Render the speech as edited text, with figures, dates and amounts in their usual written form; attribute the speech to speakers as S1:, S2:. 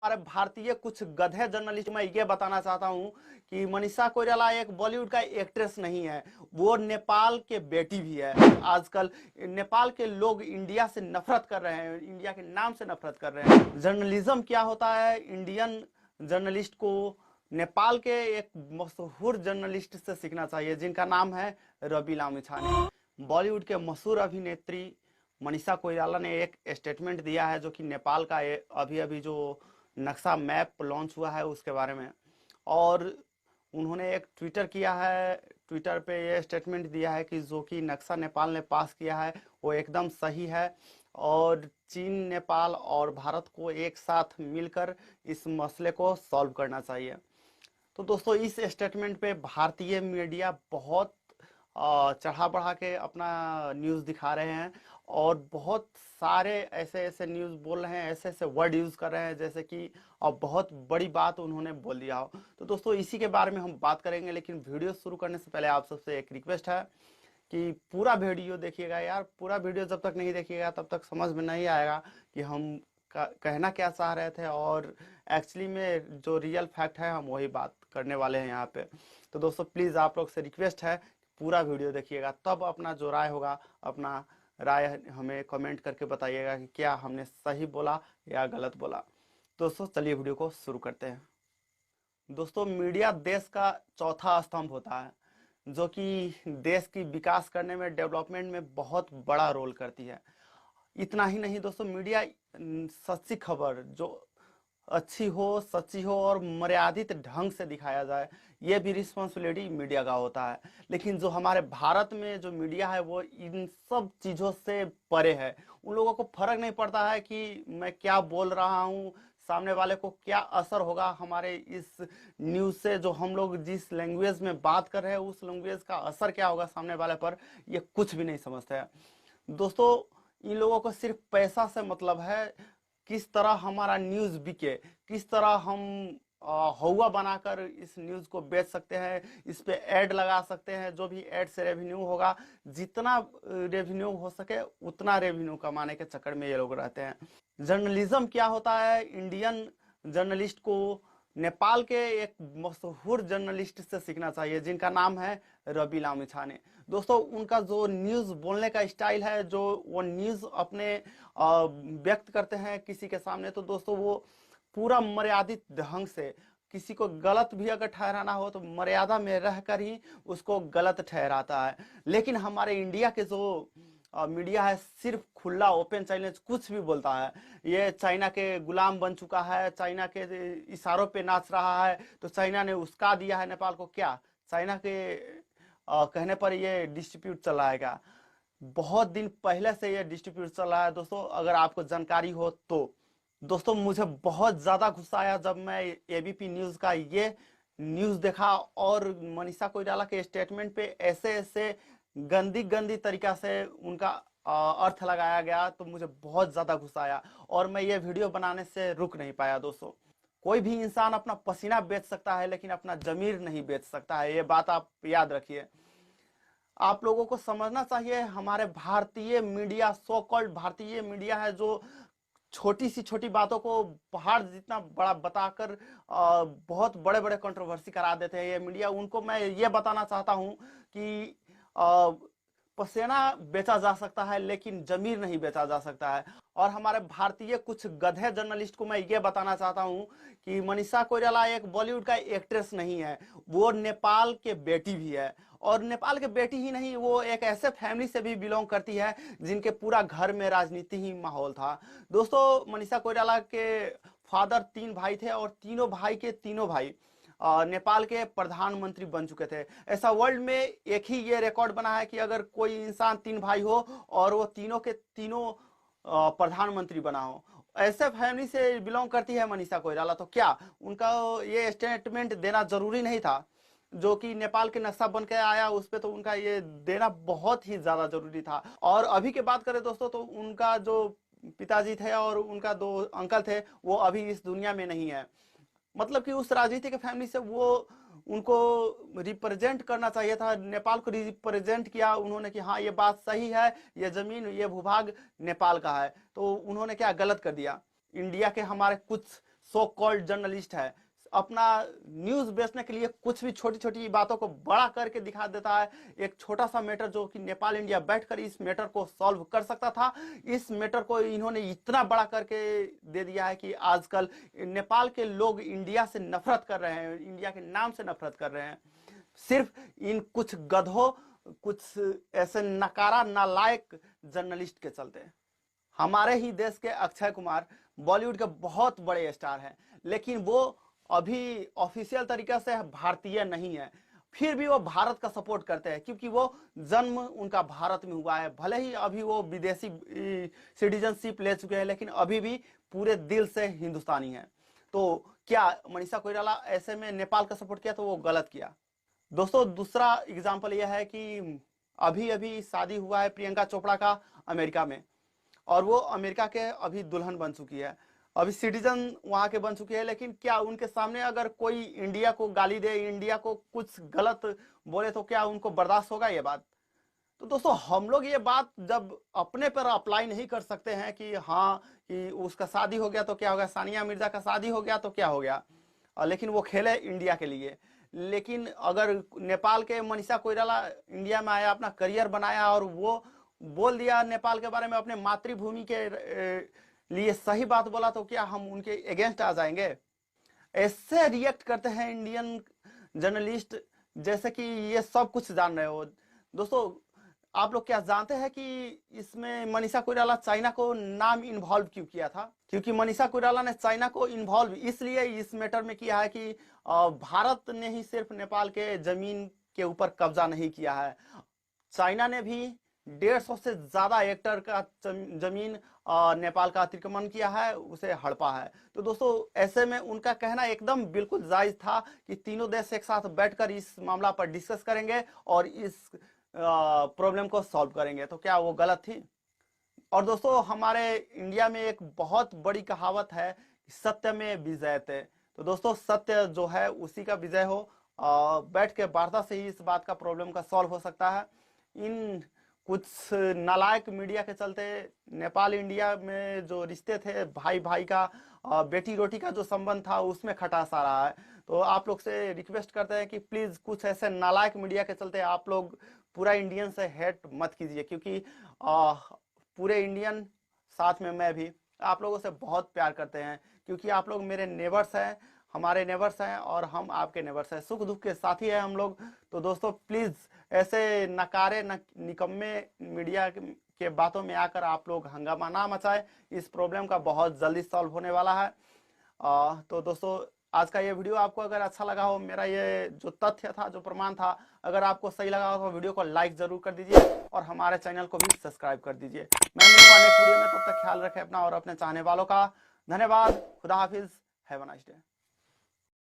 S1: हमारे भारतीय कुछ गधे जर्नलिस्ट, मैं ये बताना चाहता हूं कि मनीषा कोइराला एक बॉलीवुड का एक्ट्रेस नहीं है, वो नेपाल के बेटी भी है। आजकल नेपाल के लोग इंडिया से नफरत कर रहे हैं, इंडिया के नाम से नफरत कर रहे हैं। जर्नलिज्म क्या होता है, इंडियन जर्नलिस्ट को नेपाल के एक मशहूर जर्नलिस्ट से सीखना चाहिए, जिनका नाम है रवि लामिछाने। बॉलीवुड के मशहूर अभिनेत्री मनीषा कोइराला ने एक स्टेटमेंट दिया है, जो कि नेपाल का अभी अभी जो नक्शा मैप लॉन्च हुआ है उसके बारे में। और उन्होंने एक ट्विटर किया है, ट्विटर पे ये स्टेटमेंट दिया है कि जो कि नक्शा नेपाल ने पास किया है वो एकदम सही है, और चीन, नेपाल और भारत को एक साथ मिलकर इस मसले को सॉल्व करना चाहिए। तो दोस्तों, इस स्टेटमेंट पे भारतीय मीडिया बहुत चढ़ा बढ़ा के अपना न्यूज़ दिखा रहे हैं, और बहुत सारे ऐसे ऐसे न्यूज़ बोल रहे हैं, ऐसे ऐसे वर्ड यूज़ कर रहे हैं जैसे कि अब बहुत बड़ी बात उन्होंने बोल दिया हो। तो दोस्तों, इसी के बारे में हम बात करेंगे, लेकिन वीडियो शुरू करने से पहले आप सबसे एक रिक्वेस्ट है कि पूरा वीडियो देखिएगा यार। पूरा वीडियो जब तक नहीं देखिएगा तब तक समझ में नहीं आएगा कि हम कहना क्या चाह रहे थे, और एक्चुअली में जो रियल फैक्ट है हम वही बात करने वाले हैं यहाँ पे। तो दोस्तों, प्लीज़ आप लोग से रिक्वेस्ट है, पूरा वीडियो देखिएगा, तब अपना जो राय होगा, अपना राय हमें कमेंट करके बताइएगा कि क्या हमने सही बोला या गलत बोला। दोस्तों, चलिए वीडियो को शुरू करते हैं। दोस्तों, मीडिया देश का चौथा स्तंभ होता है, जो कि देश की विकास करने में, डेवलपमेंट में बहुत बड़ा रोल करती है। इतना ही नहीं दोस्तों, मीडिया सच्ची खबर जो अच्छी हो, सच्ची हो और मर्यादित ढंग से दिखाया जाए, ये भी रिस्पॉन्सिबिलिटी मीडिया का होता है। लेकिन जो हमारे भारत में जो मीडिया है वो इन सब चीज़ों से परे है। उन लोगों को फर्क नहीं पड़ता है कि मैं क्या बोल रहा हूँ, सामने वाले को क्या असर होगा हमारे इस न्यूज़ से, जो हम लोग जिस लैंग्वेज में बात कर रहे हैं उस लैंग्वेज का असर क्या होगा सामने वाले पर, ये कुछ भी नहीं समझते हैं। दोस्तों, इन लोगों को सिर्फ पैसा से मतलब है, किस तरह हमारा न्यूज़ बिके, किस तरह हम हौवा बनाकर इस न्यूज़ को बेच सकते हैं, इस पे ऐड लगा सकते हैं। जो भी ऐड से रेवेन्यू होगा, जितना रेवेन्यू हो सके उतना रेवेन्यू कमाने के चक्कर में ये लोग रहते हैं। जर्नलिज्म क्या होता है, इंडियन जर्नलिस्ट को नेपाल के एक मशहूर जर्नलिस्ट से सीखना चाहिए, जिनका नाम है रवि लामिछाने। दोस्तों, उनका जो न्यूज़ बोलने का स्टाइल है, जो वो न्यूज़ अपने व्यक्त करते हैं किसी के सामने, तो दोस्तों वो पूरा मर्यादित ढंग से, किसी को गलत भी अगर ठहराना हो तो मर्यादा में रहकर ही उसको गलत ठहराता है। लेकिन हमारे इंडिया के जो मीडिया है, सिर्फ खुला ओपन चैलेंज कुछ भी बोलता है। ये चाइना के गुलाम बन चुका है, चाइना के इशारों पे नाच रहा है, तो चाइना ने उसका दिया है नेपाल को। क्या चाइना के कहने पर ये डिस्ट्रीब्यूट चलाएगा? बहुत दिन पहले से ये डिस्ट्रीब्यूट चल रहा है दोस्तों, अगर आपको जानकारी हो तो। दोस्तों, मुझे बहुत ज्यादा गुस्सा आया जब मैं एबीपी न्यूज का ये न्यूज देखा, और मनीषा कोइराला के स्टेटमेंट पे ऐसे ऐसे गंदी गंदी तरीका से उनका अर्थ लगाया गया, तो मुझे बहुत ज्यादा गुस्सा आया, और मैं ये वीडियो बनाने से रुक नहीं पाया। दोस्तों, कोई भी इंसान अपना पसीना बेच सकता है, लेकिन अपना जमीर नहीं बेच सकता है, ये बात आप याद रखिए। आप लोगों को समझना चाहिए, हमारे भारतीय मीडिया, सो कॉल्ड भारतीय मीडिया है, जो छोटी सी छोटी बातों को पहाड़ जितना बड़ा बताकर बहुत बड़े बड़े कंट्रोवर्सी करा देते हैं ये मीडिया। उनको मैं ये बताना चाहता हूं कि पसीना बेचा जा सकता है, लेकिन जमीर नहीं बेचा जा सकता है। और हमारे भारतीय कुछ गधे जर्नलिस्ट को मैं ये बताना चाहता हूं कि मनीषा कोइराला एक बॉलीवुड का एक्ट्रेस नहीं है, वो नेपाल के बेटी भी है। और नेपाल के बेटी ही नहीं, वो एक ऐसे फैमिली से भी बिलोंग करती है जिनके पूरा घर में राजनीति ही माहौल था। दोस्तों, मनीषा कोइराला के फादर 3 भाई थे, और तीनों भाई के तीनों भाई नेपाल के प्रधानमंत्री बन चुके थे। ऐसा वर्ल्ड में एक ही ये रिकॉर्ड बना है कि अगर कोई इंसान 3 भाई हो और वो तीनों के तीनों प्रधानमंत्री बना हो। ऐसे फैमिली से बिलोंग करती है मनीषा कोइराला, तो क्या उनका ये स्टेटमेंट देना जरूरी नहीं था? जो कि नेपाल के नक्शा बन के आया उस पे, तो उनका ये देना बहुत ही ज्यादा जरूरी था। और अभी की बात करें दोस्तों, तो उनका जो पिताजी थे और उनका 2 अंकल थे, वो अभी इस दुनिया में नहीं है। मतलब कि उस राजनीतिक फैमिली से वो, उनको रिप्रेजेंट करना चाहिए था, नेपाल को रिप्रेजेंट किया उन्होंने कि हाँ ये बात सही है, ये जमीन, ये भूभाग नेपाल का है। तो उन्होंने क्या गलत कर दिया? इंडिया के हमारे कुछ सो कॉल्ड जर्नलिस्ट है, अपना न्यूज बेचने के लिए कुछ भी छोटी छोटी बातों को बड़ा करके दिखा देता है। एक छोटा सा मैटर जो कि नेपाल इंडिया बैठकर इस मैटर को सॉल्व कर सकता था, इस मैटर को इन्होंने इतना बड़ा करके दे दिया है कि आजकल नेपाल के लोग इंडिया से नफरत कर रहे हैं, इंडिया के नाम से नफरत कर रहे हैं, सिर्फ इन कुछ गधों, कुछ ऐसे नकारा नालायक जर्नलिस्ट के चलते। हमारे ही देश के अक्षय कुमार बॉलीवुड के बहुत बड़े स्टार हैं, लेकिन वो अभी ऑफिशियल तरीके से भारतीय नहीं है, फिर भी वो भारत का सपोर्ट करते हैं क्योंकि वो जन्म उनका भारत में हुआ है। भले ही अभी वो विदेशी सिटीजनशिप ले चुके हैं, लेकिन अभी भी पूरे दिल से हिंदुस्तानी है। तो क्या मनीषा कोइराला ऐसे में नेपाल का सपोर्ट किया तो वो गलत किया। दोस्तों दूसरा एग्जाम्पल यह है कि अभी अभी शादी हुआ है प्रियंका चोपड़ा का अमेरिका में, और वो अमेरिका के अभी दुल्हन बन चुकी है, अभी सिटीजन वहां के बन चुकी है। लेकिन क्या उनके सामने अगर कोई इंडिया को गाली दे, इंडिया को कुछ गलत बोले तो क्या उनको बर्दाश्त होगा ये बात? तो दोस्तों हम लोग ये बात जब अपने पर अप्लाई नहीं कर सकते हैं कि हाँ कि उसका शादी हो गया तो क्या हो गया, सानिया मिर्जा का शादी हो गया तो क्या हो गया, लेकिन वो खेले इंडिया के लिए। लेकिन अगर नेपाल के मनीषा कोइराला इंडिया में आया, अपना करियर बनाया और वो बोल दिया नेपाल के बारे में, अपने मातृभूमि के लिए सही बात बोला, तो क्या हम उनके अगेंस्ट आ जाएंगे? ऐसे रिएक्ट करते हैं इंडियन जर्नलिस्ट जैसे कि ये सब कुछ जान रहे हो। दोस्तों आप लोग क्या जानते हैं कि इसमें मनीषा कोइराला चाइना को नाम इन्वॉल्व क्यों किया था? क्योंकि मनीषा कोइराला ने चाइना को इन्वॉल्व इसलिए इस मैटर में किया है कि भारत ने ही सिर्फ नेपाल के जमीन के ऊपर कब्जा नहीं किया है, चाइना ने भी 150 से ज्यादा हेक्टर का जमीन नेपाल का अतिक्रमण किया है, उसे हड़पा है। तो दोस्तों ऐसे में उनका कहना एकदम बिल्कुल जायज था कि तीनों देश एक साथ बैठकर इस मामला पर डिस्कस करेंगे और इस प्रॉब्लम को सॉल्व करेंगे। तो क्या वो गलत थी? और दोस्तों हमारे इंडिया में एक बहुत बड़ी कहावत है, सत्य में विजयते। तो दोस्तों सत्य जो है उसी का विजय हो, बैठ के वार्ता से ही इस बात का प्रॉब्लम का सॉल्व हो सकता है। इन कुछ नालायक मीडिया के चलते नेपाल इंडिया में जो रिश्ते थे, भाई भाई का, बेटी रोटी का जो संबंध था, उसमें खटास आ रहा है। तो आप लोग से रिक्वेस्ट करते हैं कि प्लीज कुछ ऐसे नालायक मीडिया के चलते आप लोग पूरा इंडियन से हेट मत कीजिए, क्योंकि पूरे इंडियन, साथ में मैं भी आप लोगों से बहुत प्यार करते हैं, क्योंकि आप लोग मेरे नेबर्स हैं, हमारे नेबर्स हैं और हम आपके नेबर्स हैं, सुख दुख के साथी हैं हम लोग। तो दोस्तों प्लीज ऐसे नकारे निकम्मे मीडिया के बातों में आकर आप लोग हंगामा ना मचाए, इस प्रॉब्लम का बहुत जल्दी सॉल्व होने वाला है। तो दोस्तों आज का ये वीडियो आपको अगर अच्छा लगा हो, मेरा ये जो तथ्य था, जो प्रमाण था, अगर आपको सही लगा हो तो वीडियो को लाइक जरूर कर दीजिए और हमारे चैनल को भी सब्सक्राइब कर दीजिए। मैं मिलूंगा नेक्स्ट वीडियो में, तब तक ख्याल रखें अपना और अपने चाहने वालों का। धन्यवाद, खुदा हाफिज, हैव अ नाइस डे।